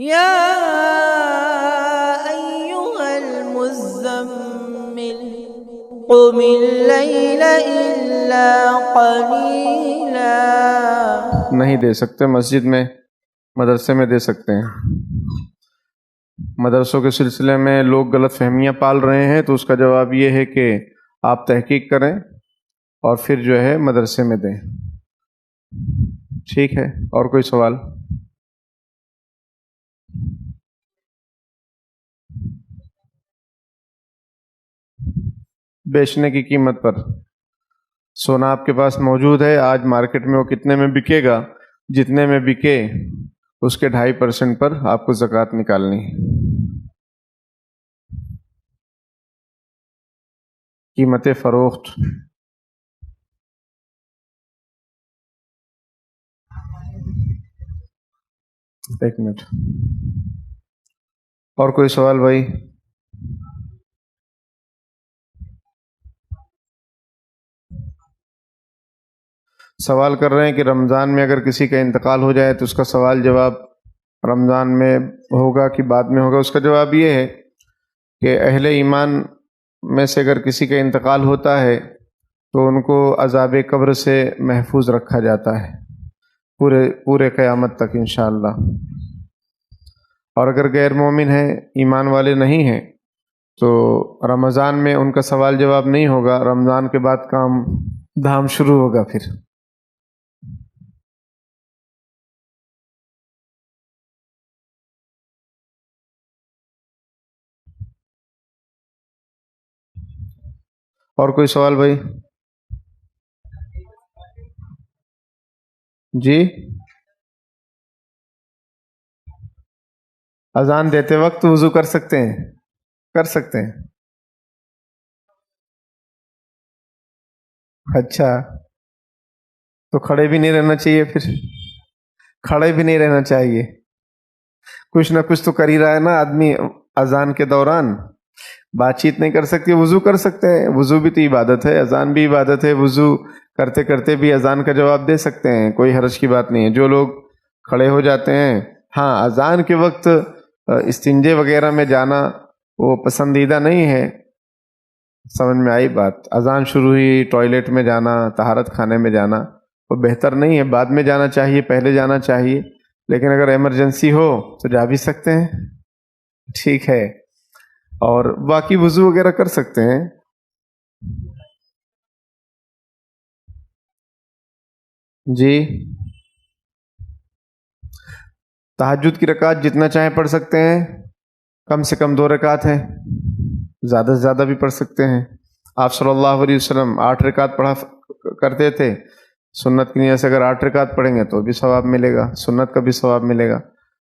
یا ایھا المزمل قم اللیل الا قلیلا۔ نہیں دے سکتے، مسجد میں مدرسے میں دے سکتے ہیں۔ مدرسوں کے سلسلے میں لوگ غلط فہمیاں پال رہے ہیں، تو اس کا جواب یہ ہے کہ آپ تحقیق کریں اور پھر جو ہے مدرسے میں دیں۔ ٹھیک ہے، اور کوئی سوال؟ بیچنے کی قیمت پر سونا آپ کے پاس موجود ہے، آج مارکیٹ میں وہ کتنے میں بکے گا؟ جتنے میں بکے اس کے 2.5% پر آپ کو زکوٰۃ نکالنی ہے۔ قیمت فروخت ایک منٹ، اور کوئی سوال بھائی؟ سوال کر رہے ہیں کہ رمضان میں اگر کسی کا انتقال ہو جائے تو اس کا سوال جواب رمضان میں ہوگا کہ بعد میں ہوگا؟ اس کا جواب یہ ہے کہ اہل ایمان میں سے اگر کسی کا انتقال ہوتا ہے تو ان کو عذاب قبر سے محفوظ رکھا جاتا ہے پورے قیامت تک انشاءاللہ۔ اور اگر غیر مومن ہیں، ایمان والے نہیں ہیں، تو رمضان میں ان کا سوال جواب نہیں ہوگا، رمضان کے بعد کام دھام شروع ہوگا پھر۔ اور کوئی سوال بھائی؟ جی، اذان دیتے وقت وضو کر سکتے ہیں؟ کر سکتے ہیں۔ اچھا، تو کھڑے بھی نہیں رہنا چاہیے پھر؟ کھڑے بھی نہیں رہنا چاہیے، کچھ نہ کچھ تو کر ہی رہا ہے نا آدمی اذان کے دوران۔ بات چیت نہیں کر سکتے، وضو کر سکتے ہیں، وضو بھی تو عبادت ہے، اذان بھی عبادت ہے، وضو کرتے کرتے بھی اذان کا جواب دے سکتے ہیں، کوئی حرج کی بات نہیں ہے۔ جو لوگ کھڑے ہو جاتے ہیں، ہاں اذان کے وقت استنجے وغیرہ میں جانا وہ پسندیدہ نہیں ہے، سمجھ میں آئی بات؟ اذان شروع ہوئی، ٹوائلٹ میں جانا، طہارت خانے میں جانا وہ بہتر نہیں ہے، بعد میں جانا چاہیے، پہلے جانا چاہیے، لیکن اگر ایمرجنسی ہو تو جا بھی سکتے ہیں، ٹھیک ہے۔ اور باقی وضو وغیرہ کر سکتے ہیں۔ جی، تہجد کی رکعت جتنا چاہیں پڑھ سکتے ہیں، کم سے کم 2 رکعت ہیں، زیادہ سے زیادہ بھی پڑھ سکتے ہیں۔ آپ صلی اللہ علیہ وسلم 8 رکعت پڑھا کرتے تھے، سنت کی نیت سے اگر 8 رکعت پڑھیں گے تو بھی ثواب ملے گا، سنت کا بھی ثواب ملے گا،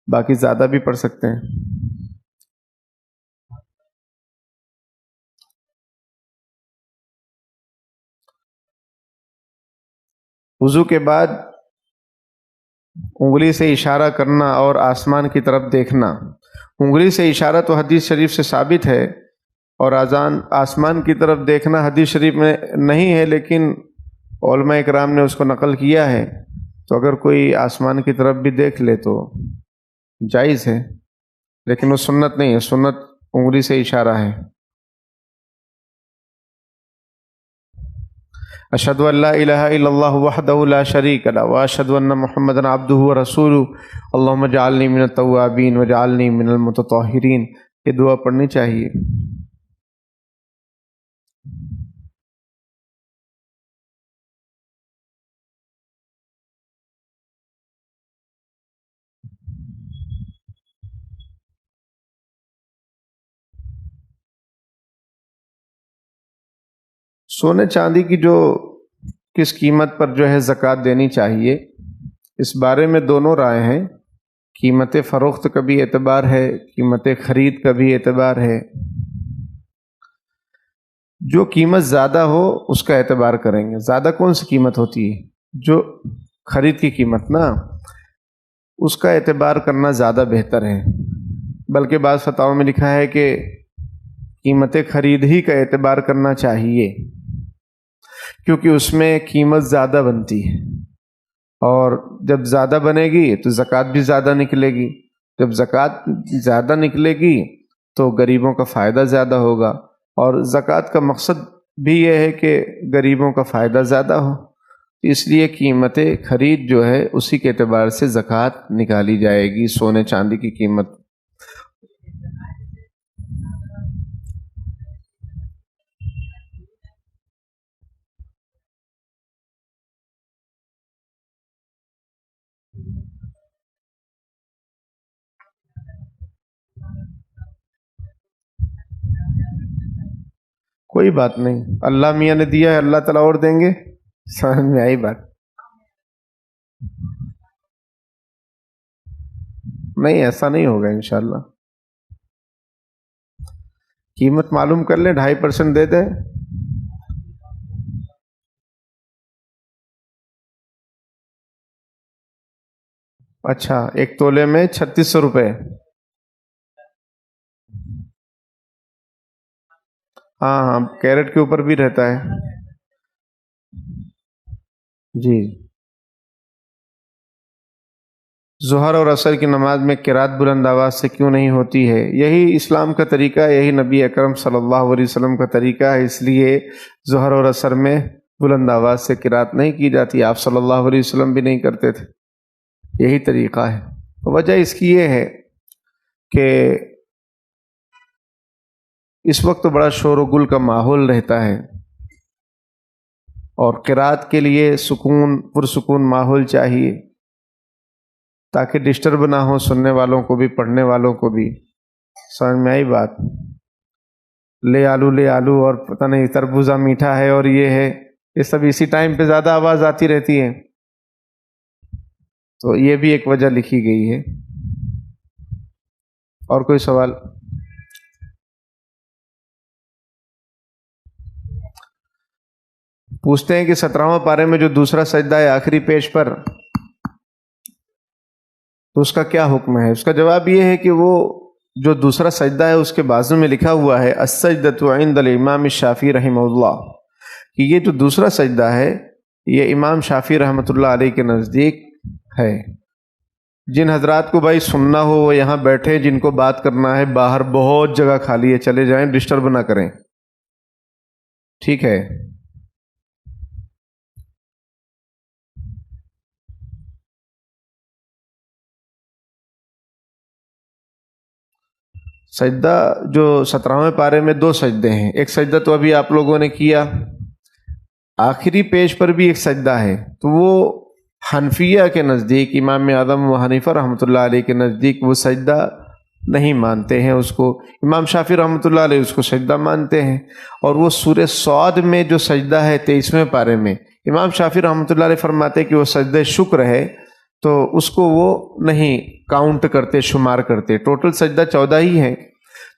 باقی زیادہ بھی پڑھ سکتے ہیں۔ وضو کے بعد انگلی سے اشارہ کرنا اور آسمان کی طرف دیکھنا، انگلی سے اشارہ تو حدیث شریف سے ثابت ہے، اور آسمان کی طرف دیکھنا حدیث شریف میں نہیں ہے، لیکن علماء اکرام نے اس کو نقل کیا ہے، تو اگر کوئی آسمان کی طرف بھی دیکھ لے تو جائز ہے، لیکن وہ سنت نہیں ہے، سنت انگلی سے اشارہ ہے۔ اشہد ان لا الہ الا اللہ وحدہ لا شریک لہ واشہد ان محمدا عبدہ ورسولہ اللہم اجعلنی من التوابین واجعلنی من المتطہرین، یہ دعا پڑھنی چاہیے۔ سونے چاندی کی کس قیمت پر جو ہے زکوٰۃ دینی چاہیے، اس بارے میں دونوں رائے ہیں۔ قیمت فروخت کا بھی اعتبار ہے، قیمت خرید کا بھی اعتبار ہے۔ جو قیمت زیادہ ہو اس کا اعتبار کریں گے۔ زیادہ کون سی قیمت ہوتی ہے؟ جو خرید کی قیمت نا، اس کا اعتبار کرنا زیادہ بہتر ہے، بلکہ بعض فتاوی میں لکھا ہے کہ قیمت خرید ہی کا اعتبار کرنا چاہیے، کیونکہ اس میں قیمت زیادہ بنتی ہے، اور جب زیادہ بنے گی تو زکوٰۃ بھی زیادہ نکلے گی، جب زکوٰۃ زیادہ نکلے گی تو غریبوں کا فائدہ زیادہ ہوگا، اور زکوٰۃ کا مقصد بھی یہ ہے کہ غریبوں کا فائدہ زیادہ ہو، اس لیے قیمت خرید جو ہے اسی کے اعتبار سے زکوٰۃ نکالی جائے گی، سونے چاندی کی قیمت۔ کوئی بات نہیں، اللہ میاں نے دیا ہے، اللہ تعالیٰ اور دیں گے، سمجھ میں آئی بات؟ نہیں، ایسا نہیں ہوگا انشاءاللہ۔ قیمت معلوم کر لیں، 2.5% دے دیں۔ اچھا، 1 تولے میں 3600 روپے؟ ہاں ہاں، کیرٹ کے اوپر بھی رہتا ہے جی۔ ظہر اور عصر کی نماز میں قرات بلند آواز سے کیوں نہیں ہوتی ہے؟ یہی اسلام کا طریقہ ہے، یہی نبی اکرم صلی اللہ علیہ وسلم کا طریقہ ہے، اس لیے ظہر اور عصر میں بلند آواز سے قرات نہیں کی جاتی، آپ صلی اللہ علیہ وسلم بھی نہیں کرتے تھے، یہی طریقہ ہے۔ وجہ اس کی یہ ہے کہ اس وقت بڑا شور و گل کا ماحول رہتا ہے، اور قرات کے لیے سکون، پرسکون ماحول چاہیے تاکہ ڈسٹرب نہ ہو سننے والوں کو بھی، پڑھنے والوں کو بھی۔ سمجھ میں آئی بات؟ لے آلو اور پتہ نہیں تربوزہ میٹھا ہے اور یہ ہے، یہ سب اسی ٹائم پہ زیادہ آواز آتی رہتی ہے، تو یہ بھی ایک وجہ لکھی گئی ہے۔ اور کوئی سوال؟ پوچھتے ہیں کہ 17واں پارے میں جو دوسرا سجدہ ہے آخری پیج پر، تو اس کا کیا حکم ہے؟ اس کا جواب یہ ہے کہ وہ جو دوسرا سجدہ ہے اس کے بازو میں لکھا ہوا ہے السجدۃ عند الامام الشافعی رحمہ اللہ، کہ یہ جو دوسرا سجدہ ہے یہ امام شافعی رحمۃ اللہ علیہ کے نزدیک ہے۔ جن حضرات کو بھائی سننا ہو وہ یہاں بیٹھے، جن کو بات کرنا ہے باہر بہت جگہ خالی ہے، چلے جائیں، ڈسٹرب نہ کریں، ٹھیک ہے؟ سجدہ جو 17ویں پارے میں 2 سجدے ہیں، ایک سجدہ تو ابھی آپ لوگوں نے کیا، آخری پیج پر بھی ایک سجدہ ہے، تو وہ حنفیہ کے نزدیک، امام اعظم و حنیفہ رحمۃ اللہ علیہ کے نزدیک وہ سجدہ نہیں مانتے ہیں اس کو، امام شافعی رحمۃ اللہ علیہ اس کو سجدہ مانتے ہیں۔ اور وہ سورہ صاد میں جو سجدہ ہے 23ویں پارے میں، امام شافعی رحمۃ اللہ علیہ فرماتے ہیں کہ وہ سجدہ شکر ہے، تو اس کو وہ نہیں کاؤنٹ کرتے، شمار کرتے، ٹوٹل سجدہ 14 ہی ہے،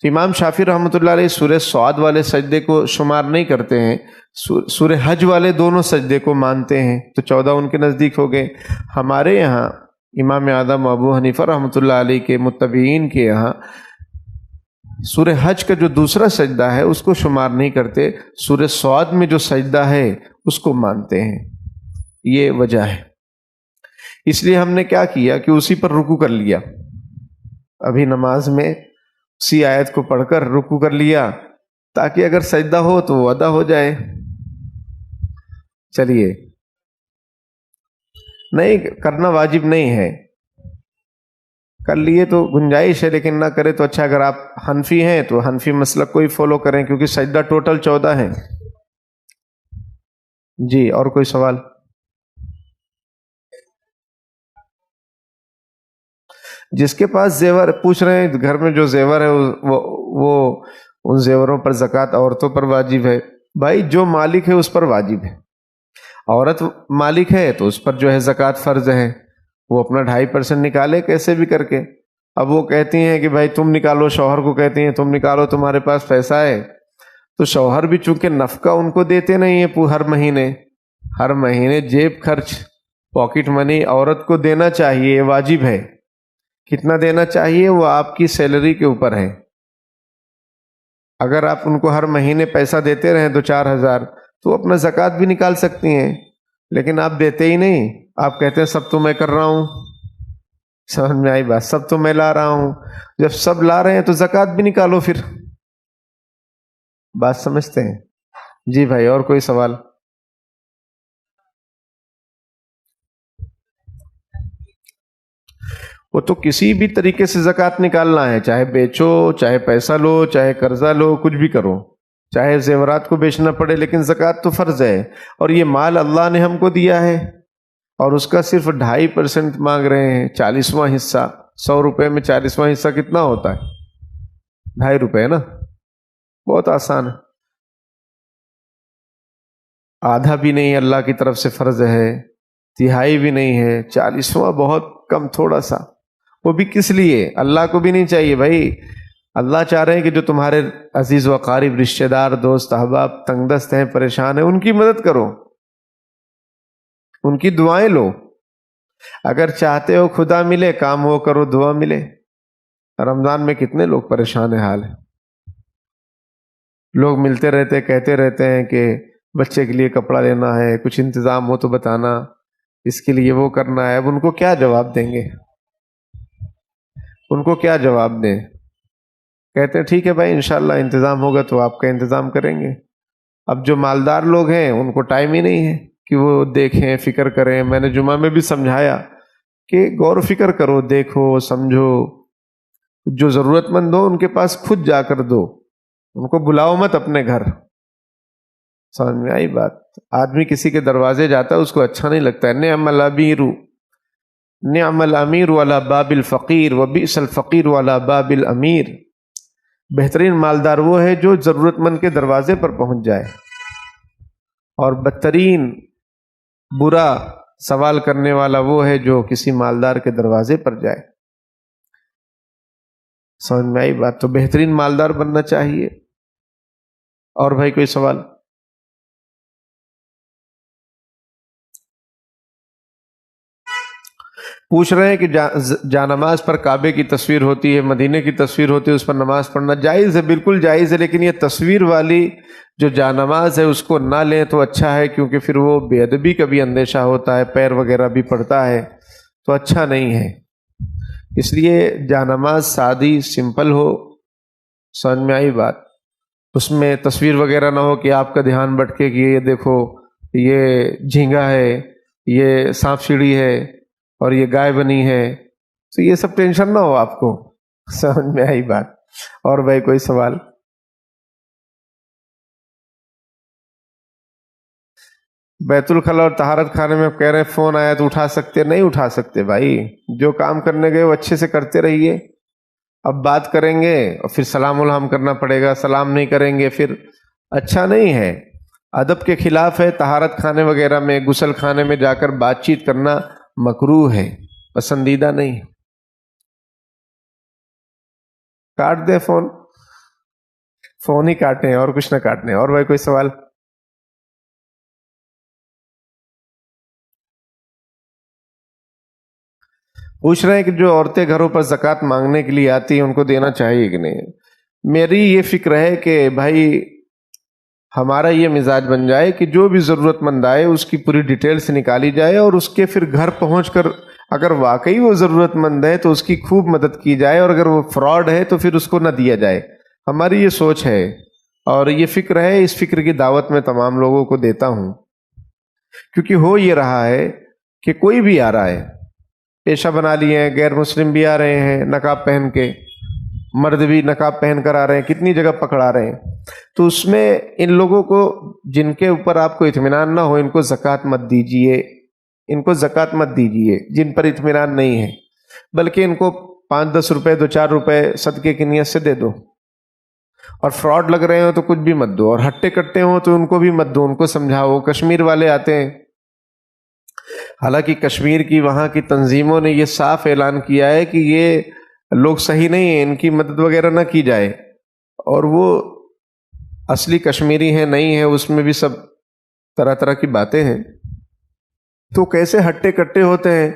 تو امام شافعی رحمۃ اللہ علیہ سورہ صاد والے سجدے کو شمار نہیں کرتے ہیں، سورہ حج والے دونوں سجدے کو مانتے ہیں، تو 14 ان کے نزدیک ہو گئے۔ ہمارے یہاں امام اعظم ابو حنیفہ رحمۃ اللہ علیہ کے متبعین کے یہاں سورہ حج کا جو دوسرا سجدہ ہے اس کو شمار نہیں کرتے، سورہ صاد میں جو سجدہ ہے اس کو مانتے ہیں، یہ وجہ ہے۔ اس لیے ہم نے کیا کیا کہ اسی پر رکوع کر لیا، ابھی نماز میں اسی آیت کو پڑھ کر رکوع کر لیا، تاکہ اگر سجدہ ہو تو وہ ادا ہو جائے۔ چلیے، نہیں کرنا واجب نہیں ہے، کر لیے تو گنجائش ہے، لیکن نہ کرے تو اچھا۔ اگر آپ حنفی ہیں تو حنفی مسلک کو ہی فالو کریں، کیونکہ سجدہ ٹوٹل 14 ہے۔ جی، اور کوئی سوال؟ جس کے پاس زیور، پوچھ رہے ہیں گھر میں جو زیور ہے وہ ان زیوروں پر زکوٰۃ عورتوں پر واجب ہے؟ بھائی جو مالک ہے اس پر واجب ہے، عورت مالک ہے تو اس پر جو ہے زکوٰۃ فرض ہے، وہ اپنا 2.5% نکالے کیسے بھی کر کے۔ اب وہ کہتی ہیں کہ بھائی تم نکالو، شوہر کو کہتی ہیں تم نکالو، تمہارے پاس پیسہ ہے، تو شوہر بھی چونکہ نفقہ ان کو دیتے نہیں ہیں ہر مہینے جیب خرچ، پاکٹ منی عورت کو دینا چاہیے، واجب ہے۔ کتنا دینا چاہیے وہ آپ کی سیلری کے اوپر ہے، اگر آپ ان کو ہر مہینے پیسہ دیتے رہیں 2-4 ہزار تو اپنا زکوٰۃ بھی نکال سکتی ہیں، لیکن آپ دیتے ہی نہیں، آپ کہتے ہیں سب تو میں کر رہا ہوں، سمجھ میں آئی بات؟ سب تو میں لا رہا ہوں، جب سب لا رہے ہیں تو زکوٰۃ بھی نکالو پھر. بات سمجھتے ہیں؟ جی بھائی، اور کوئی سوال؟ وہ تو کسی بھی طریقے سے زکوٰۃ نکالنا ہے، چاہے بیچو، چاہے پیسہ لو، چاہے قرضہ لو، کچھ بھی کرو، چاہے زیورات کو بیچنا پڑے، لیکن زکوٰۃ تو فرض ہے. اور یہ مال اللہ نے ہم کو دیا ہے، اور اس کا صرف 2.5% مانگ رہے ہیں، 40واں حصہ. 100 روپے میں 40واں حصہ کتنا ہوتا ہے؟ 2.5 روپے نا. بہت آسان ہے. آدھا بھی نہیں اللہ کی طرف سے فرض ہے، تہائی بھی نہیں ہے، 40واں بہت کم، تھوڑا سا. وہ بھی کس لیے؟ اللہ کو بھی نہیں چاہیے بھائی. اللہ چاہ رہے ہیں کہ جو تمہارے عزیز و قارب، رشتہ دار، دوست احباب تنگ دست ہیں، پریشان ہیں، ان کی مدد کرو، ان کی دعائیں لو. اگر چاہتے ہو خدا ملے، کام وہ کرو، دعا ملے. رمضان میں کتنے لوگ پریشان حال ہیں. لوگ ملتے رہتے، کہتے رہتے ہیں کہ بچے کے لیے کپڑا لینا ہے، کچھ انتظام ہو تو بتانا، اس کے لیے وہ کرنا ہے. اب ان کو کیا جواب دیں گے؟ ان کو کیا جواب دیں؟ کہتے ہیں ٹھیک ہے بھائی، انشاءاللہ انتظام ہوگا تو آپ کا انتظام کریں گے. اب جو مالدار لوگ ہیں ان کو ٹائم ہی نہیں ہے کہ وہ دیکھیں، فکر کریں. میں نے جمعہ میں بھی سمجھایا کہ غور و فکر کرو، دیکھو، سمجھو. جو ضرورت مند ہو ان کے پاس خود جا کر دو، ان کو بلاؤ مت اپنے گھر. سمجھ میں آئی بات؟ آدمی کسی کے دروازے جاتا ہے، اس کو اچھا نہیں لگتا ہے. نعم الامیر علی باب الفقیر وبئس الفقیر علی باب الامیر. بہترین مالدار وہ ہے جو ضرورت مند کے دروازے پر پہنچ جائے، اور بدترین برا سوال کرنے والا وہ ہے جو کسی مالدار کے دروازے پر جائے. سمجھ میں آئی بات؟ تو بہترین مالدار بننا چاہیے. اور بھائی کوئی سوال؟ پوچھ رہے ہیں کہ جانماز پر کعبے کی تصویر ہوتی ہے، مدینے کی تصویر ہوتی ہے، اس پر نماز پڑھنا جائز ہے؟ بالکل جائز ہے، لیکن یہ تصویر والی جو جانماز ہے اس کو نہ لیں تو اچھا ہے، کیونکہ پھر وہ بے ادبی کا بھی اندیشہ ہوتا ہے، پیر وغیرہ بھی پڑتا ہے، تو اچھا نہیں ہے. اس لیے جانماز سادی، سمپل ہو. سمجھ میں آئی بات؟ اس میں تصویر وغیرہ نہ ہو کہ آپ کا دھیان بھٹکے کہ یہ دیکھو، یہ جھینگا ہے، یہ سانپ سیڑھی ہے، اور یہ گائے بنی ہے. تو یہ سب ٹینشن نہ ہو آپ کو. سمجھ میں آئی بات؟ اور بھائی کوئی سوال؟ بیت الخلا اور طہارت خانے میں کہہ رہے ہیں فون آیا تو اٹھا سکتے؟ نہیں اٹھا سکتے بھائی. جو کام کرنے گئے وہ اچھے سے کرتے رہیے. اب بات کریں گے اور پھر سلام الحم کرنا پڑے گا، سلام نہیں کریں گے پھر اچھا نہیں ہے. ادب کے خلاف ہے. طہارت خانے وغیرہ میں، غسل خانے میں جا کر بات چیت کرنا مکروہ ہے، پسندیدہ نہیں. کاٹ دیں فون، فون ہی کاٹیں اور کچھ نہ کاٹیں. اور بھائی کوئی سوال؟ پوچھ رہے ہیں کہ جو عورتیں گھروں پر زکوٰۃ مانگنے کے لیے آتی ہیں ان کو دینا چاہیے کہ نہیں. میری یہ فکر ہے کہ بھائی ہمارا یہ مزاج بن جائے کہ جو بھی ضرورت مند آئے اس کی پوری ڈیٹیل سے نکالی جائے، اور اس کے پھر گھر پہنچ کر اگر واقعی وہ ضرورت مند ہے تو اس کی خوب مدد کی جائے، اور اگر وہ فراڈ ہے تو پھر اس کو نہ دیا جائے. ہماری یہ سوچ ہے اور یہ فکر ہے. اس فکر کی دعوت میں تمام لوگوں کو دیتا ہوں، کیونکہ ہو یہ رہا ہے کہ کوئی بھی آ رہا ہے، پیشہ بنا لیے ہیں، غیر مسلم بھی آ رہے ہیں نقاب پہن کے، مرد بھی نقاب پہن کر آ رہے ہیں، کتنی جگہ پکڑا رہے ہیں. تو اس میں ان لوگوں کو، جن کے اوپر آپ کو اطمینان نہ ہو، ان کو زکوٰۃ مت دیجیے. ان کو زکوٰۃ مت دیجیے جن پر اطمینان نہیں ہے، بلکہ ان کو 5-10 روپے، 2-4 روپے صدقے کی نیت سے دے دو. اور فراڈ لگ رہے ہو تو کچھ بھی مت دو، اور ہٹے کٹے ہوں تو ان کو بھی مت دو. ان کو سمجھاؤ. کشمیر والے آتے ہیں، حالانکہ کشمیر کی وہاں کی تنظیموں نے یہ صاف اعلان کیا ہے کہ یہ لوگ صحیح نہیں ہیں، ان کی مدد وغیرہ نہ کی جائے. اور وہ اصلی کشمیری ہیں نہیں ہیں، اس میں بھی سب طرح طرح کی باتیں ہیں. تو کیسے ہٹے کٹے ہوتے ہیں.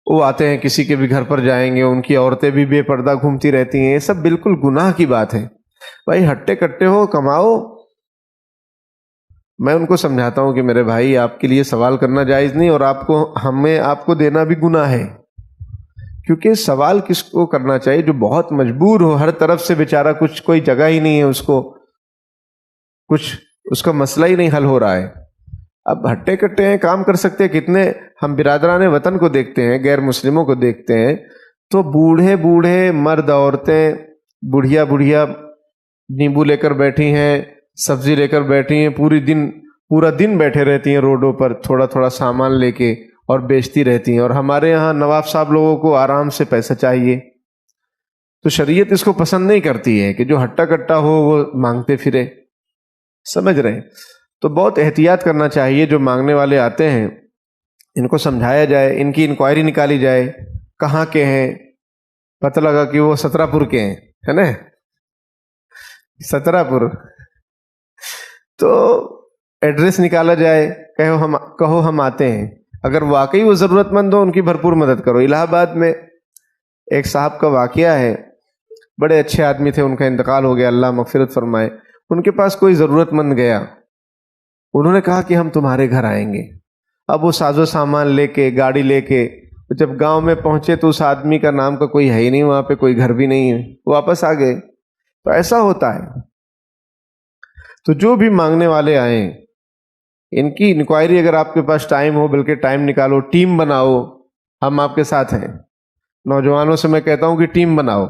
وہ آتے ہیں، کسی کے بھی گھر پر جائیں گے، ان کی عورتیں بھی بے پردہ گھومتی رہتی ہیں. یہ سب بالکل گناہ کی بات ہے. بھائی ہٹے کٹے ہو، کماؤ. میں ان کو سمجھاتا ہوں کہ میرے بھائی آپ کے لیے سوال کرنا جائز نہیں، اور آپ کو دینا بھی گناہ ہے. کیونکہ سوال کس کو کرنا چاہیے؟ جو بہت مجبور ہو، ہر طرف سے بیچارہ کچھ کوئی جگہ ہی نہیں ہے اس کو، کچھ اس کا مسئلہ ہی نہیں حل ہو رہا ہے. اب ہٹے کٹے ہیں، کام کر سکتے ہیں. کتنے ہم برادران وطن کو دیکھتے ہیں، غیر مسلموں کو دیکھتے ہیں، تو بوڑھے بوڑھے مرد عورتیں، بڑھیا بڑھیا نیمبو لے کر بیٹھی ہیں، سبزی لے کر بیٹھی ہیں، پورا دن بیٹھے رہتی ہیں روڈوں پر، تھوڑا تھوڑا سامان لے کے اور بیچتی رہتی ہیں. اور ہمارے یہاں نواب صاحب لوگوں کو آرام سے پیسہ چاہیے. تو شریعت اس کو پسند نہیں کرتی ہے کہ جو ہٹا کٹا ہو وہ مانگتے پھرے. سمجھ رہے ہیں؟ تو بہت احتیاط کرنا چاہیے. جو مانگنے والے آتے ہیں ان کو سمجھایا جائے، ان کی انکوائری نکالی جائے، کہاں کے ہیں. پتہ لگا کہ وہ سترہ پور کے ہیں، ہے نا، سترہ پور. تو ایڈریس نکالا جائے، کہو ہم آتے ہیں. اگر واقعی وہ ضرورت مند ہو ان کی بھرپور مدد کرو. الہ آباد میں ایک صاحب کا واقعہ ہے، بڑے اچھے آدمی تھے، ان کا انتقال ہو گیا، اللہ مغفرت فرمائے. ان کے پاس کوئی ضرورت مند گیا، انہوں نے کہا کہ ہم تمہارے گھر آئیں گے. اب وہ ساز و سامان لے کے، گاڑی لے کے جب گاؤں میں پہنچے تو اس آدمی کا نام کا کوئی ہے ہی نہیں وہاں پہ، کوئی گھر بھی نہیں ہے، واپس آ گئے. تو ایسا ہوتا ہے. تو جو بھی مانگنے والے آئیں ان کی انکوائری، اگر آپ کے پاس ٹائم ہو، بلکہ ٹائم نکالو، ٹیم بناؤ. ہم آپ کے ساتھ ہیں. نوجوانوں سے میں کہتا ہوں کہ ٹیم بناؤ،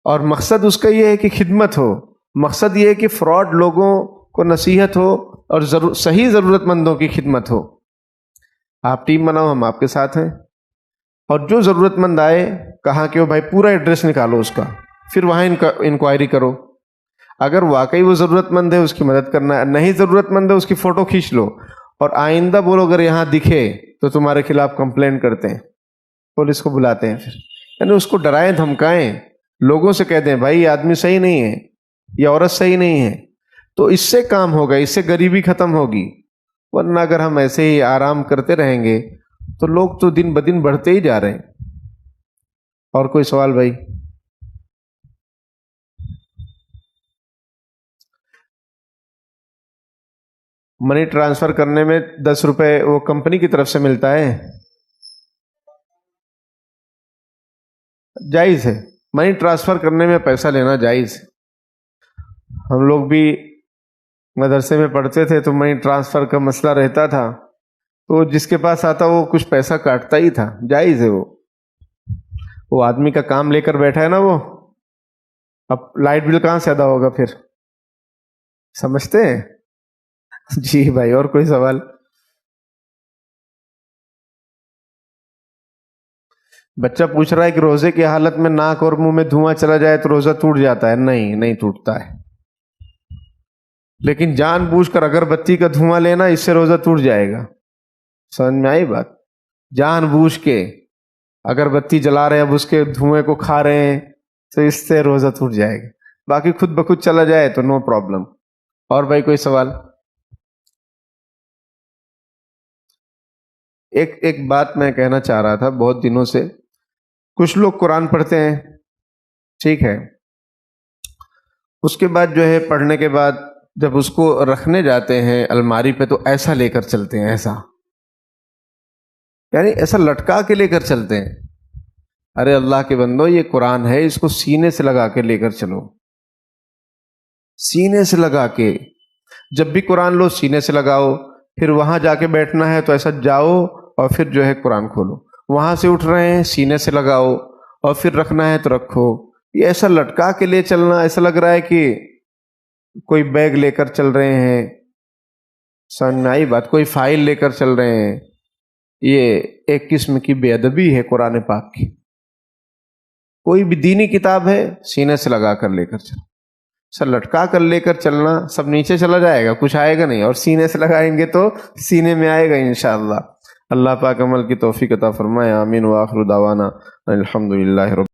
اور مقصد اس کا یہ ہے کہ خدمت ہو. مقصد یہ ہے کہ فراڈ لوگوں کو نصیحت ہو اور صحیح ضرورت مندوں کی خدمت ہو. آپ ٹیم بناؤ، ہم آپ کے ساتھ ہیں. اور جو ضرورت مند آئے، کہاں کہ وہ بھائی پورا ایڈریس نکالو اس کا، پھر وہاں انکوائری کرو. اگر واقعی وہ ضرورت مند ہے اس کی مدد کرنا ہے، نہیں ضرورت مند ہے اس کی فوٹو کھینچ لو اور آئندہ بولو اگر یہاں دکھے تو تمہارے خلاف کمپلین کرتے ہیں، پولیس کو بلاتے ہیں. پھر یعنی اس کو ڈرائیں دھمکائیں، لوگوں سے کہہ دیں بھائی یہ آدمی صحیح نہیں ہے، یہ عورت صحیح نہیں ہے. تو اس سے کام ہوگا، اس سے غریبی ختم ہوگی. ورنہ اگر ہم ایسے ہی آرام کرتے رہیں گے تو لوگ تو دن بدن بڑھتے ہی جا رہے ہیں. اور کوئی سوال بھائی؟ منی ٹرانسفر کرنے میں 10 روپے وہ کمپنی کی طرف سے ملتا ہے، جائز ہے. منی ٹرانسفر کرنے میں پیسہ لینا جائز ہے. ہم لوگ بھی مدرسے میں پڑھتے تھے تو منی ٹرانسفر کا مسئلہ رہتا تھا، تو جس کے پاس آتا وہ کچھ پیسہ کاٹتا ہی تھا. جائز ہے. وہ آدمی کا کام لے کر بیٹھا ہے نا، وہ اب لائٹ بل کہاں سے ادا ہوگا پھر؟ سمجھتے ہیں؟ جی بھائی، اور کوئی سوال؟ بچہ پوچھ رہا ہے کہ روزے کی حالت میں ناک اور منہ میں دھواں چلا جائے تو روزہ ٹوٹ جاتا ہے؟ نہیں ٹوٹتا ہے. لیکن جان بوجھ کر اگربتی کا دھواں لینا، اس سے روزہ ٹوٹ جائے گا. سمجھ میں آئی بات؟ جان بوجھ کے اگربتی جلا رہے ہیں، اب اس کے دھوئیں کو کھا رہے ہیں، تو اس سے روزہ ٹوٹ جائے گا. باقی خود بخود چلا جائے تو نو پرابلم. اور بھائی کوئی سوال؟ ایک بات میں کہنا چاہ رہا تھا بہت دنوں سے. کچھ لوگ قرآن پڑھتے ہیں، ٹھیک ہے، اس کے بعد جو ہے پڑھنے کے بعد جب اس کو رکھنے جاتے ہیں الماری پہ تو ایسا لے کر چلتے ہیں، ایسا یعنی ایسا لٹکا کے لے کر چلتے ہیں. ارے اللہ کے بندو، یہ قرآن ہے، اس کو سینے سے لگا کے لے کر چلو. سینے سے لگا کے، جب بھی قرآن لو سینے سے لگاؤ. پھر وہاں جا کے بیٹھنا ہے تو ایسا جاؤ اور پھر جو ہے قرآن کھولو. وہاں سے اٹھ رہے ہیں سینے سے لگاؤ، اور پھر رکھنا ہے تو رکھو. یہ ایسا لٹکا کے لے چلنا، ایسا لگ رہا ہے کہ کوئی بیگ لے کر چل رہے ہیں. سمجھ میں آئی بات؟ کوئی فائل لے کر چل رہے ہیں. یہ ایک قسم کی بے ادبی ہے قرآن پاک کی. کوئی بھی دینی کتاب ہے سینے سے لگا کر لے کر چل، سر لٹکا کر لے کر چلنا، سب نیچے چلا جائے گا، کچھ آئے گا نہیں. اور سینے سے لگائیں گے تو سینے میں آئے گا انشاءاللہ. اللہ پاک عمل کی توفیق عطا فرمائے. آمین. وآخر دعوانا الحمدللہ رب